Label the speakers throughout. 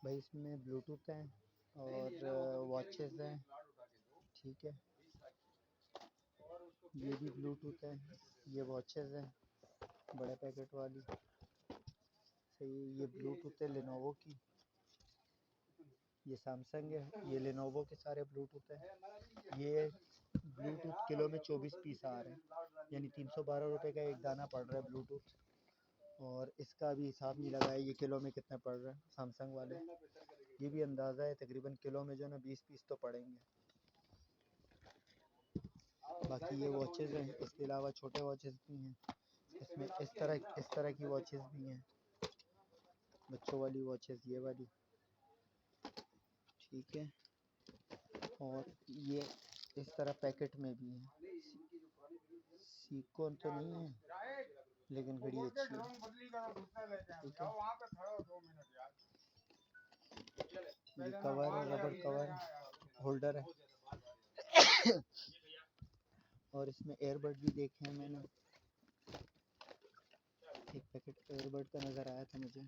Speaker 1: भाई इसमें ब्लूटूथ है और वॉचेस हैं, ठीक है। ये भी ब्लूटूथ है, ये वॉचेस हैं बड़े पैकेट वाली, सही। ये ब्लूटूथ है लेनोवो की, ये सैमसंग है, ये लेनोवो के सारे ब्लूटूथ हैं। ये ब्लूटूथ किलो में 24 पीस आ रहे हैं, यानी 312 रुपये का एक दाना पड़ रहा है ब्लूटूथ। और इसका भी हिसाब नहीं लगा है ये किलो में कितना पड़ रहा है सैमसंग वाले, ये भी अंदाज़ा है तकरीबन किलो में जो है ना 20 पीस तो पड़ेंगे। बाकी ये वॉचेस हैं, इसके अलावा छोटे वॉचेस भी हैं इसमें, इस तरह की वॉचेस भी हैं, बच्चों वाली वॉचेस ये वाली, ठीक है। और ये इस तरह पैकेट में भी है, सीकोन तो नहीं है लेकिन घड़ी अच्छी है, ठीक है। ये कवर है, रबर कवर होल्डर है। और इसमें एयरबड भी देखे हैं मैंने, एक पैकेट एयरबड का नज़र आया था मुझे,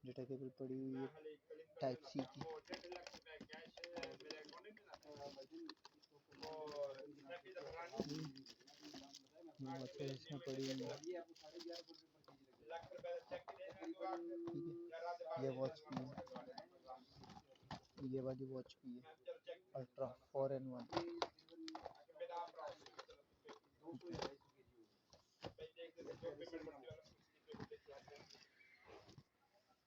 Speaker 1: डेटा केबल पड़ी हुई है टाइप सी की। वॉचेस इसमें पड़ी हुई है, ठीक है। ये वॉच भी है, ये वाली वॉच भी है, अल्ट्रा 4 in 1।